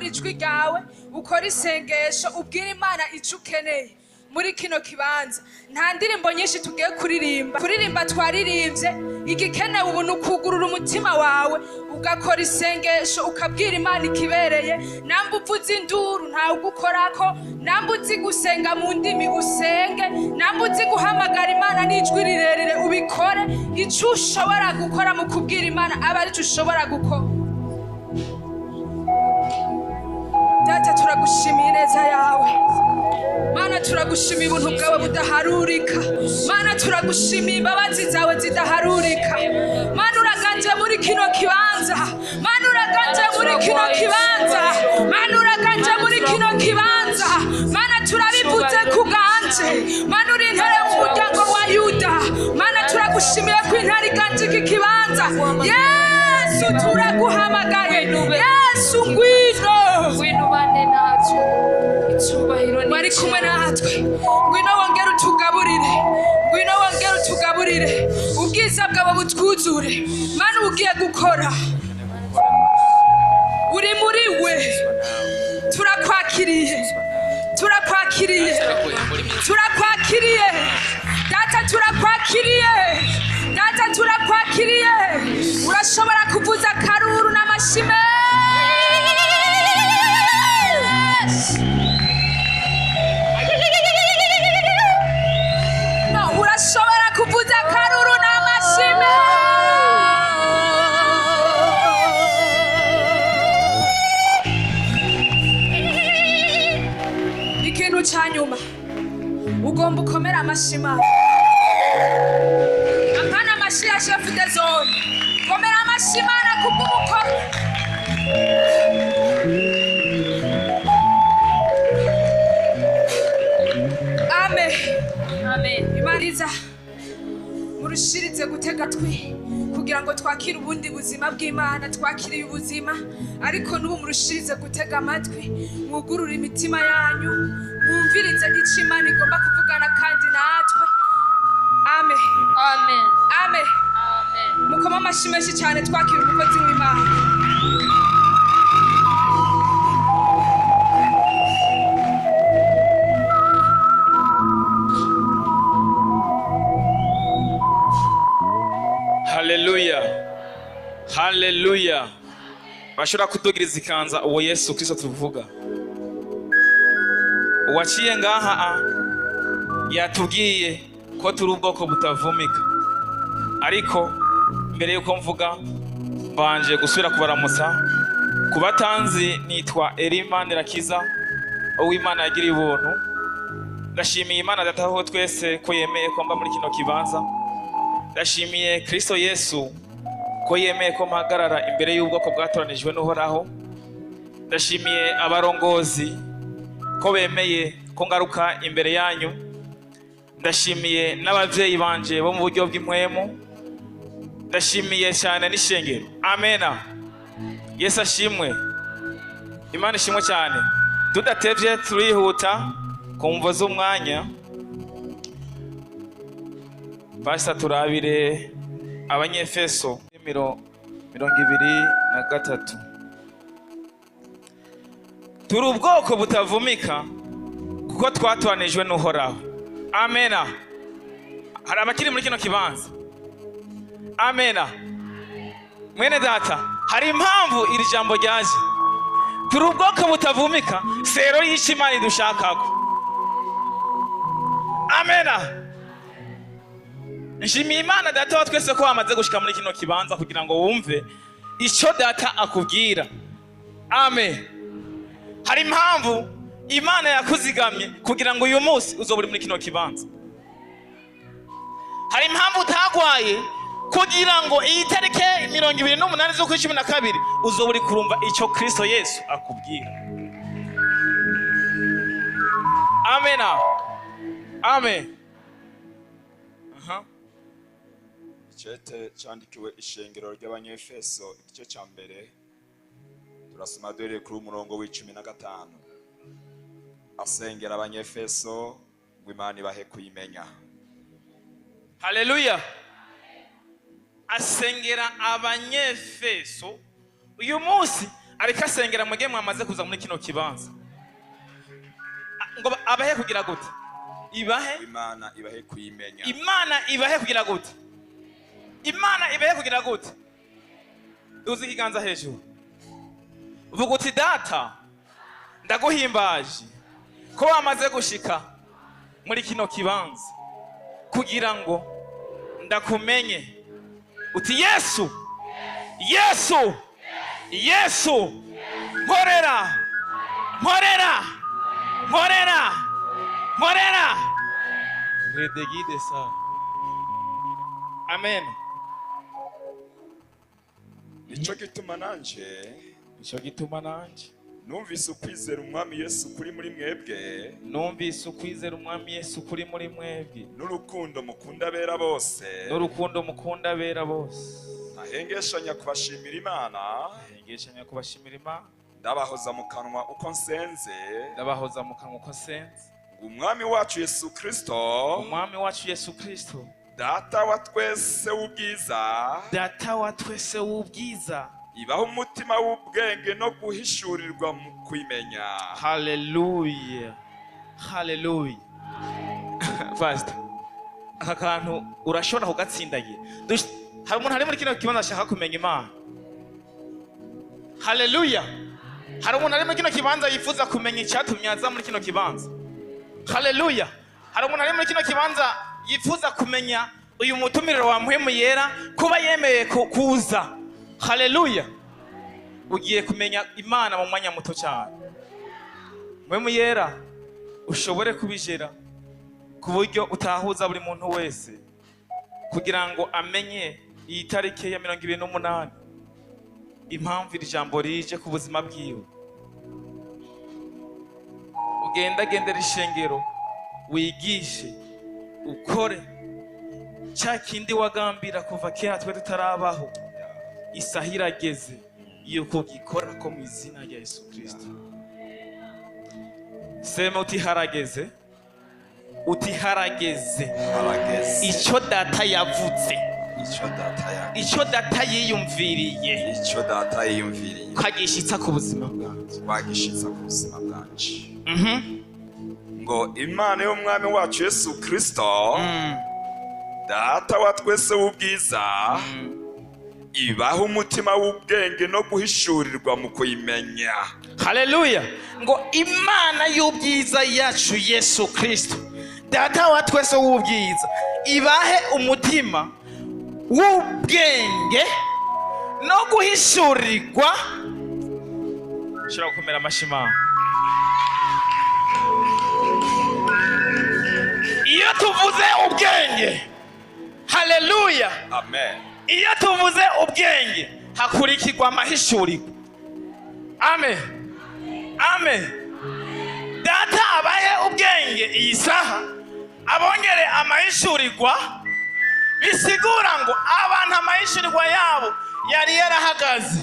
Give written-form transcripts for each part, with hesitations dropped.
uzamura ijwi ryawe ukora isengesho ubwira Imana icyo ukeneye muri kino kibanza. Nta ndirimbo nyinshi tugiye kuririmba twaririmbye. Igikenewe ubu ni ukugurura umutima wawe ugakora isengesho ukabwira Imana ikibereye. Namba uvuze induru ntawe ugukorako, namba uzi gusenga mu ndimi usenge, namba uzi guhamagara Imana n'ijwi rirerire ubikore. Icyo ushobora gukora mu kubwira Imana aba ari cyo ushobora gukora. Data, turagushimiye neza yawe Mana, turagushimiye ubuntu bwawe budaharurika. Mana, turagushimiye imbabazi zawe zidaharurika. Mana, uraganje muri kino kibanza. Mana, uraganje muri kino kibanza. Mana, uraganje muri kino kibanza. Mana, turabivuze kuganje. Mana, uri intare mu muryango wa Yuda. Mana, turagushimiye ko intare iganje iki kibanza. Yesu, turaguhamagaye. Yesu, ngwino bane natwe. Wari kumwe natwe. Ngwino wongere utugaburire. Ngwino wongere utugaburire. Ubwiza bwawe butwuzure. Mana, ugiye gukora. Uri muri we. Turakwakiriye. Turakwakiriye. Turakwakiriye. Data, turakwakiriye. Data, turakwakiriye. Urashobora kuvuza karuru n'amashime. Urashobora kuvuza karuru n'amashime. Ikintu cya nyuma ugomba ukomera amashima. Apana amashi ya chef de zone. Komera amashima kubw'umukoro. Amen. Amen. Imaniza murushirize gutega twi kugira ngo twakire ubundi buzima bw'Imana. Twakiriye ubuzima ariko n'ubu murushirize gutega amatwi, mwugurura imitima yanyu, mwumvirize icyo Imana igomba kuvugana kandi natwe. Amen. Amen. Amen. Amen. Mukoma amashyi menshi cyane twakira umukozi w'Imana. Haleluya. Haleluya. Bashobora kutugiriza ikanza uwo Yesu Kristo tuvuga. Uwaciye ngaha yatubwiye ko turi ubwoko butavumika. Ariko mbere yuko mvuga banje gusubira kubaramutsa. Kubatanzi nitwa Elimani Rakiza, uw'Imana yagiriye ubuntu. Ndashimiye Imana dataho twese ko yemeye ko mba muri kino kibanza. Ndashimiye Kristo Yesu ko yemeye ko mpagarara imbere y'ubwoko bwatoranijwe n'Uhoraho. Ndashimiye abarongozi ko bemeye ko ngaruka imbere yanyu. Ndashimiye n'abavyeyi banje bo mu buryo bw'impwemu. Ndashimiye cyane n'ishengero. Amena. Yesu ashimwe. Imana ishimwe cyane. Tudatevye turihuta kumvo z'umwanya. Pastor turabire Abanyefeso 2:23. Turi ubwoko butavumika kuko twatoranijwe n'Uhoraho. Amena. Hari abakiri muri kino kibanza. Amena. Mwene data, hari impamvu iri jambo ryaje. Turi ubwoko butavumika, sero y'Imana dushakako. Amena. Nshimiye Imana data wa twese ko wamaze gushika muri kino kibanza kugira ngo wumve icyo data akubwira. Amen. Hari impamvu Imana yakuzigamye kugira ngo uyu munsi uzoburi muri kino kibanza. Hari impamvu utagwaye kugira ngo iyi tarike 28 z'ukwezi uzoburi kurumva icyo Kristo Yesu akubwira. Amen. Amen. Icete cyandikiwe ishengero ry'Abanyefeso igice cya mbere turasoma dore kuri umurongo w'15. Asengera Abanyefeso ngo Imana ibahe kuyimenya. Haleluya. Asengera Abanyefeso uyu munsi ariko asengera mugihe mwamaze kuza muri kino kibanza ngo abahe kugira gute? Ibahe Imana ibahe kuyimenya. Imana ibahe kugira gute? Imana ibahe kugira gute? Uzi ikiganza hejuru uvuga uti data ndaguhimbaje ko wamaze gushika muri kino kibanza kugira ngo ndakumenye. Uti Yesu, Yesu, Yesu, nkorera, nkorera, nkorera, nkorera. Redegide sa. Amen. Nico gituma nanje numvise ukwizera umwami Yesu kuri muri mwebwe, numvise ukwizera umwami Yesu kuri muri mwebwe, n'urukundo mukunda bera bose, n'urukundo mukunda bera bose. Ahengeshanya kubashimira Imana, ahengeshanya kubashimira Imana, ndabahoza mu kanwa uko nsenze, ndabahoza mu kanwa uko nsenze. Umwami wacu Yesu Kristo, umwami wacu Yesu Kristo, data wa twese w'ubwiza, data wa twese w'ubwiza, ibaho umutima w'ubwenge no guhishurirwa mu kwimenya. Haleluya, haleluya. Pastor, aka kantu urashobora kugatsindagira. Hari umuntu ari muri kino kibanza ashaka kumenya Imana. Haleluya. Hari umuntu ari muri kino kibanza yifuza kumenya icyatumye aza muri kino kibanza. Haleluya. Hari umuntu ari muri kino kibanza yifuza kumenya uyu mutumiriro wa Mpwemu Yera kuba yemeye kuza. Haleluya. Ugiye kumenya Imana mu mwanya muto cyane. Mpwemu Yera ushobore kubijera ku buryo utahuza buri muntu wese kugira ngo amenye iyi tariki ya 28 impamvu iri jambo rije ku buzima bwiwe. Ugendagendera ishengero wigishe ukore cya kindi wagambira kuva kera twe tutarabaho. Isaha irageze yuko gikora ko mu izina rya Yesu Kristo. Sema uti harageze, uti harageze, Harageze. Icyo data yavuze, Icyo data yiyumviriye, kagishitsa ku buzima bwanjye, bagishitsa ku buzima bwanje. Ngo Imana y'umwami wacu Yesu Kristo, data wa twese w'ubwiza, ibaho umutima w'ubwenge no guhishurirwa mu kuyimenya. Haleluya. Ngo Imana y'ubwiza yacu Yesu Kristo, data wa twese w'ubwiza, ibahe umutima w'ubwenge no guhishurirwa. Shira gukomera amashima. Iyo tuvuze ubwenge, haleluya, Amen. iyo tuvuze ubwenge hakurikirwa amahishurirwa. Amen, amen. Data abahe ubwenge iyi saha, abongere amahishurirwa, bisigura ngo abantu amahishurirwa yabo yari yarahagaze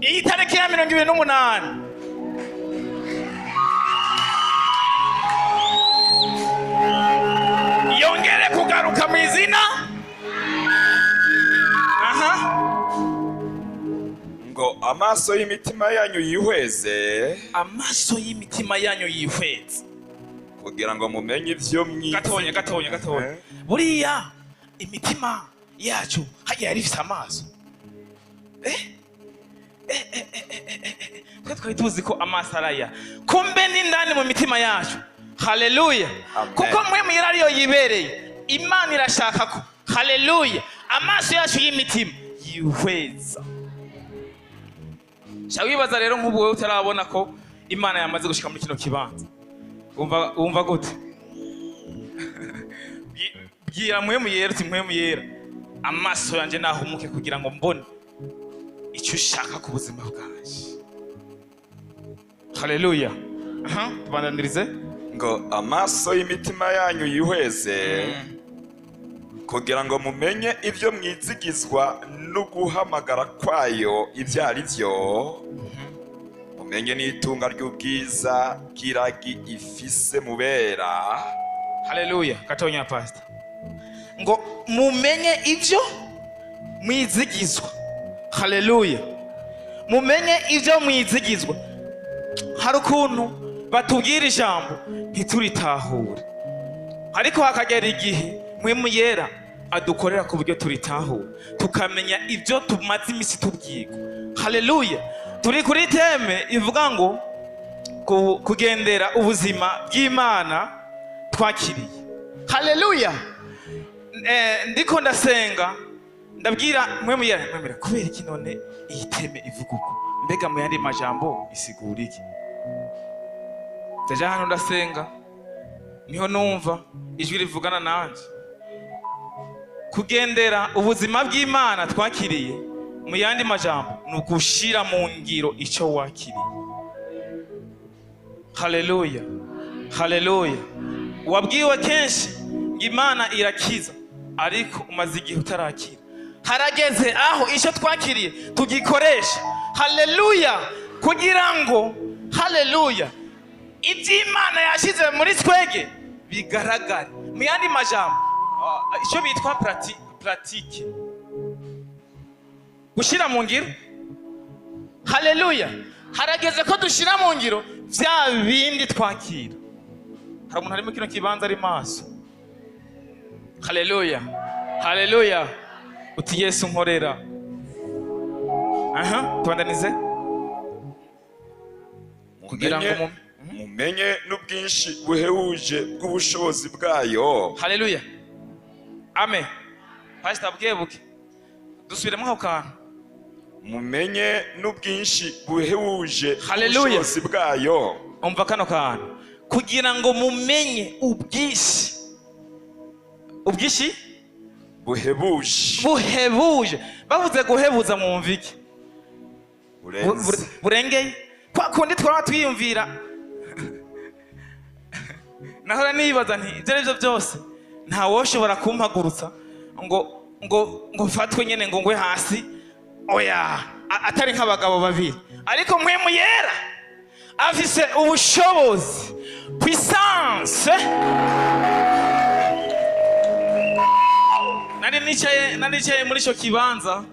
iyi tariki ya 28. Yongere kugaruka mu izina. Ngo amaso y'imitima yanyu yihweze, amaso y'imitima yanyu yihweze, kugira ngo mumenye ivyo mwize. Gatonya. Buriya imitima yacu hagiye yarifise amaso. Twari tuzi ko amaso araya, kumbe n'indani mu mitima yacu. Haleluya. Kuko Mpwemu Yera ariyo yibereye. Imana irashaka ko, haleluya, amaso yacu y'imitima yihweza. Shawibaza rero nk'ubu wewe utarabona ko Imana yamaze gushika muri kino kibanza. Umva gute? Bwira Mpwemu Yera uti Mpwemu Yera, amaso yanje nahumuke kugira ngo mbone icyo ushaka ku buzima bwanjye. Haleluya. Tubandandirize. Ngo amaso y'imitima yanyu yihweze, kugira ngo mumenye ivyo mwizigizwa no guhamagara kwayo ibyo ari byo, mumenye n'itunga ry'ubwiza bw'iragi ifise mubera. Haleluya. Gatonya pastor. Ngo mumenye ivyo mwizigizwa. Haleluya. mumenye ibyo mwizigizwa. Hari ukuntu batubwira ijambo ntituritahure, ariko hakagera igihe mpwemu yera adukorera ku buryo turitahura, tukamenya ibyo tumaze iminsi tubwirwa. Haleluya. Turi kuri teme ivuga ngo kugendera ubuzima bw'Imana twakiriye. Haleluya. Ndiko ndasenga ndabwira mpwemu yera, mwemera kubera iki none iyi teme ivuga uko, mbega mu yandi majambo isigura iki? Ndaja hano ndasenga, niho numva ijwi rivugana nanje. Kugendera ubuzima bw'Imana twakiriye mu yandi majambo ni ugushira mu ngiro icyo wakiriye. Haleluya, haleluya. Wabwiwe kenshi ngo Imana irakiza, ariko umaze igihe utarakira. Harageze aho icyo twakiriye tugikoresha. Haleluya. Kugira ngo haleluya ibyo Imana yashyize muri twege bigaragare. Mu yandi majambo icyo bitwa pratique, gushira mu ngiro. Haleluya. Harageze ko dushira mu ngiro vya bindi twakira. Hari umuntu ari mu kino kibanza ari maso. Haleluya, haleluya. Uti Yesu nkorera. Tubandanize. Kugira ngo mumenye n'ubwinshi buhebuje bw'ubushobozi bwayo. Haleluya, amen. Pastor Bwebuke, dusubiremo aho kantu. Mumenye n'ubwinshi buhebuje bw'ubushobozi bwayo. Umva kano kantu. Kugira ngo mumenye ubwinshi buhebuje. Bavuze guhebuza mu mviki burengeye kwa kundi twaba twiyumvira. Nahora nibaza nti ibyo aribyo byose nta woshobora kumpagurutsa ngo mfatwe nyene ngo ngwe hasi, oya, atari nk'abagabo babiri. Ariko mpwemu yera afise ubushobozi, puissance. Naricaye muri ico kibanza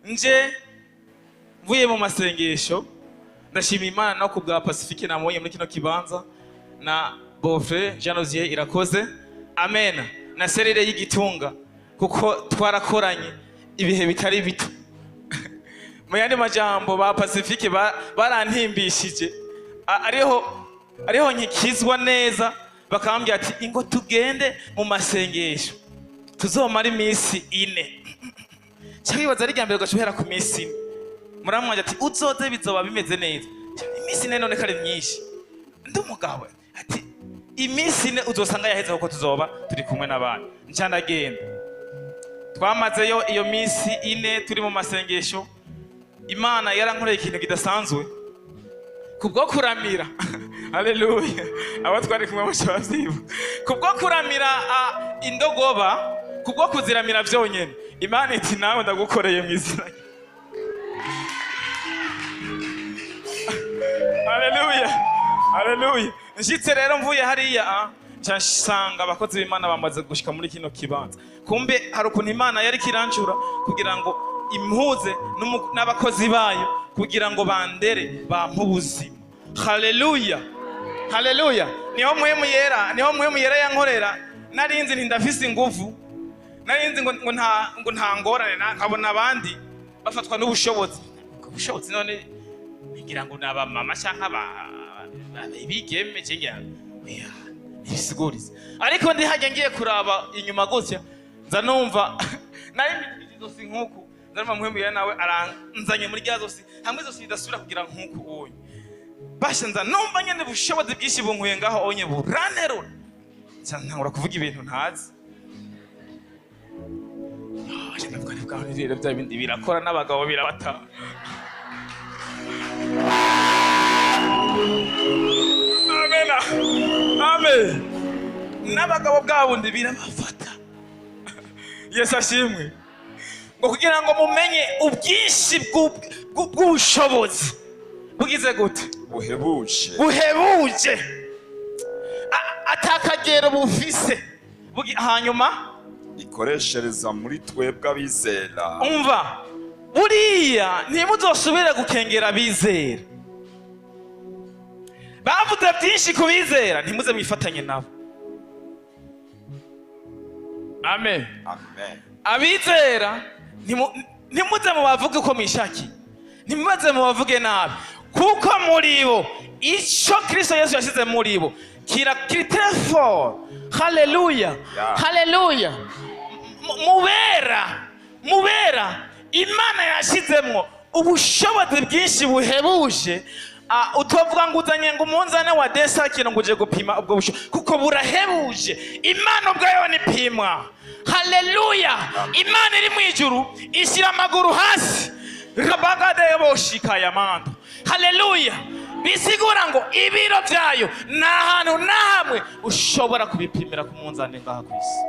nje mvuye mu masengesho, ndashima Imana no ku bwa Pacifique namuye muri kino kibanza, na Beaufrey Janosier irakoze, amen, na Serire y'Igitunga, kuko twarakoranye ibihe bitari bito. Mu yandi majambo ba Pacifique barantimbishije, ariho nkikizwa neza, bakambwira ati ingo tugende mu masengesho tuzomara iminsi 4. Cyabibaza ari ryambere gashohera ku minsi 4. Muramwanje ati uzoze bizoba bimeze neza. Iminsi 4 none kare myinshi. Ndumugabo ati iminsi 4 uzosanga yaheze kuko tuzoba turi kumwe n'abana. Ncandagenda. Twamazeyo iyo minsi 4 turi mu masengesho. Imana yarankoreye ikintu kidasanzwe kubwo kuramira. Haleluya. Abo twari kumwe mu cyabasiba. Kubwo kuramira indogoba, kubwo kuziramira byonyene, Imana iti nawe ndagukoreye mu izina. Haleluya, haleluya. Njitse rero mvuye hariya cyasanga abakozi b'Imana bamaze gushika muri kino kibanza. Kumbe hari ukuntu Imana yari kirancura kugira ngo impuze n'abakozi bayo kugira ngo bandere bampa ubuzima. Haleluya, haleluya. Niho mpwemu yera yankorera. Narinzi ntindafise ingufu, narinzi ngo nta ngorane, nkabona abandi bafatwa n'ubushobozi. Ubushobozi none ngira ngo naba mama cyangwa bigeme cyangwa ibisiguriza. Ariko ndi hajya ngiye kuraba inyuma gutya, nza numva nari izosi nkuko, nza mpwemu yera nawe aranzanye muri rya zosi, hamwe zosi bidasubira kugira nkuko onye. Bashanza numva nyene bushobozi bwishi bunkuye ngaho onye buranterura. Ntangura kuvuga ibintu ntazi. Ndavuga rero bya bindi birakora n'abagabo birabata. Amen. Amen. N'abagabo bwabundi birabafata. Yesu ashimwe. Ngo kugira ngo mumenye ubwishi bw'ubushobozi bugize gute? Buhebuje. Atakagero bufise. Hanyuma ikoreshereza muri twebwe abizera. Umva, buriya ntimuzosubire gukengera abizera. Bavuze byinshi ku bizera, ntimuze mwifatanye nabo. Amen. Amen. Abizera ntimuze mubavuge uko mwishakiye, ntimuze mubavuge nabi, kuko muri bo icyo Kristo Yesu yashyize muri bo kiri telefone. Haleluya, haleluya. Mubera Imana yashyizemo ubushobozi bwinshi buhebuje. Utovuga ngo uzanye ngo umunzane wa desakino ngo uje gupima ubwo bushobozi, kuko burahebuje. Imana ubwayo nipimwa. Haleluya. Imana iri mu ijuru ishyira amaguru hasi, rabagade boshika yamanda. Haleluya. Bisigura ngo ibiro byayo nta hantu na hamwe ushobora kubipimira ku munzane ngaha ku isi.